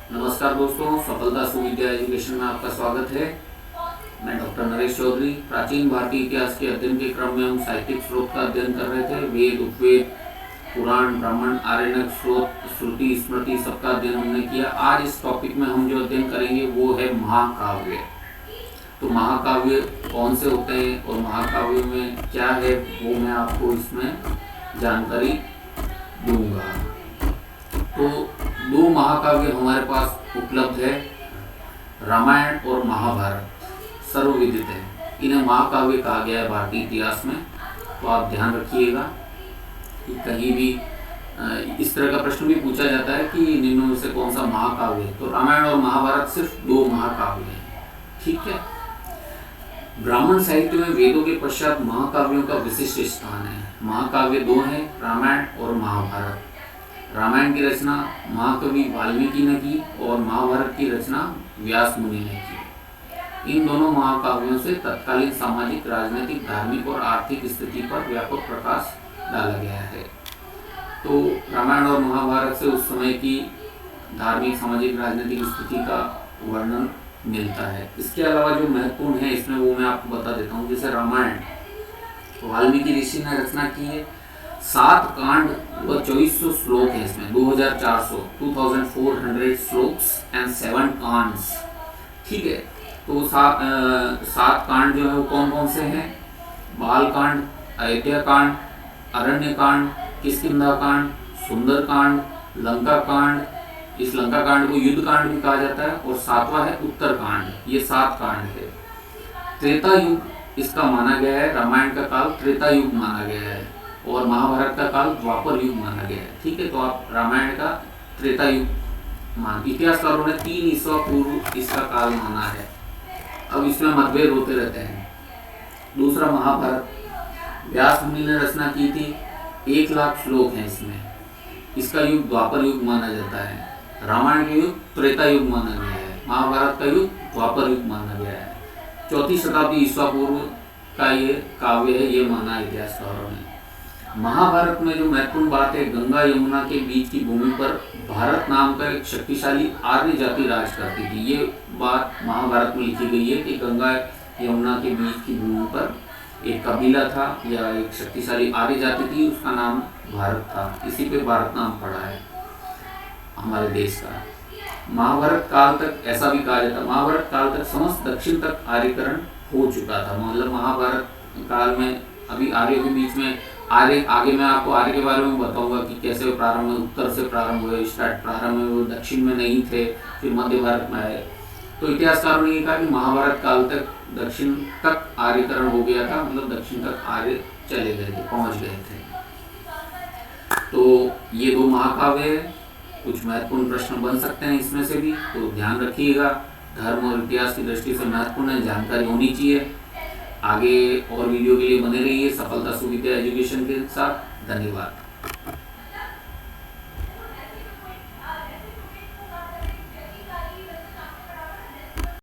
नमस्कार दोस्तों, सफलता सुविद्या एजुकेशन में आपका स्वागत है। मैं डॉक्टर नरेश चौधरी। प्राचीन भारतीय इतिहास के अध्ययन के क्रम में हम साहित्यिक स्रोत का अध्ययन कर रहे थे। वेद, उपवेद, पुराण, ब्राह्मण, आरण्यक स्रोत, श्रुति, स्मृति, सबका अध्ययन हमने किया। आज इस टॉपिक में हम जो अध्ययन करेंगे वो है महाकाव्य। तो महाकाव्य कौन से होते हैं और महाकाव्य में क्या है वो मैं आपको इसमें जानकारी दूंगा। तो दो महाकाव्य हमारे पास उपलब्ध है, रामायण और महाभारत, सर्वविदित है। इन्हें महाकाव्य कहा गया है भारतीय इतिहास में। तो आप ध्यान रखिएगा कि कहीं भी इस तरह का प्रश्न भी पूछा जाता है कि निम्न में से कौन सा महाकाव्य है। तो रामायण और महाभारत सिर्फ दो महाकाव्य हैं, ठीक है। ब्राह्मण साहित्य में वेदों के पश्चात महाकाव्यों का विशिष्ट स्थान है। महाकाव्य दो हैं, रामायण और महाभारत। रामायण की रचना महाकवि वाल्मीकि ने की और महाभारत की रचना व्यास मुनि ने की। इन दोनों महाकाव्यों से तत्कालीन सामाजिक, राजनीतिक, धार्मिक और आर्थिक स्थिति पर व्यापक प्रकाश डाला गया है। तो रामायण और महाभारत से उस समय की धार्मिक, सामाजिक, राजनीतिक स्थिति का वर्णन मिलता है। इसके अलावा जो महत्वपूर्ण है इसमें वो मैं आपको बता देता हूँ। जैसे रामायण वाल्मीकि ऋषि ने रचना की है। 7 कांड व 2400 श्लोक है इसमें, 2400 श्लोक्स एंड 7 कांड्स, ठीक है। तो 7 कांड जो है वो कौन कौन से हैं? बाल कांड, अयोध्या कांड, अरण्य कांड, किष्किंधा कांड, सुंदर कांड, लंका कांड। इस लंका कांड को युद्ध कांड भी कहा जाता है। और 7वां है उत्तर कांड। ये 7 कांड है। त्रेता युग इसका माना गया है। रामायण का काल त्रेता युग माना गया है और महाभारत का काल द्वापर युग माना गया है, ठीक है। तो आप रामायण का त्रेता युग मान, इतिहासकारों ने 3 ईसा पूर्व इसका काल माना है। अब इसमें मतभेद होते रहते हैं। दूसरा महाभारत व्यास मुनि ने रचना की थी। 1 लाख श्लोक हैं इसमें। इसका युग द्वापर युग माना जाता है। रामायण का युग त्रेता युग माना गया है। महाभारत का युग द्वापर युग माना गया है। 4वीं शताब्दी ईसा पूर्व का ये काव्य है, ये माना इतिहासकारों ने। महाभारत में जो महत्वपूर्ण बात है, गंगा यमुना के बीच की भूमि पर भारत नाम का एक शक्तिशाली आर्य जाति राज करती थी। ये बात महाभारत में लिखी गई है कि गंगा यमुना के बीच की भूमि पर एक कबीला था या एक शक्तिशाली आर्य जाति थी, उसका नाम भारत था। इसी पे भारत नाम पड़ा है हमारे देश का। महाभारत काल तक ऐसा भी कहा जाता, महाभारत काल तक समस्त दक्षिण तक आर्यकरण हो चुका था। मतलब महाभारत काल में अभी आर्यों के बीच में आर्य, आगे मैं आपको आर्य के बारे में बताऊंगा कि कैसे प्रारंभ, उत्तर से प्रारंभ हुए, स्टार्ट प्रारंभ में वो दक्षिण में नहीं थे, फिर मध्य भारत में आए। तो इतिहासकारों ने ये कहा कि महाभारत काल तक दक्षिण तक आर्यकरण हो गया था, मतलब दक्षिण तक आर्य चले गए थे, पहुंच गए थे। तो ये 2 महाकाव्य है। कुछ महत्वपूर्ण प्रश्न बन सकते हैं इसमें से भी, तो ध्यान रखिएगा। धर्म और इतिहास की दृष्टि से महत्वपूर्ण है, जानकारी होनी चाहिए। आगे और वीडियो के लिए बने रहिए सफलता सुविद्या एजुकेशन के साथ। धन्यवाद।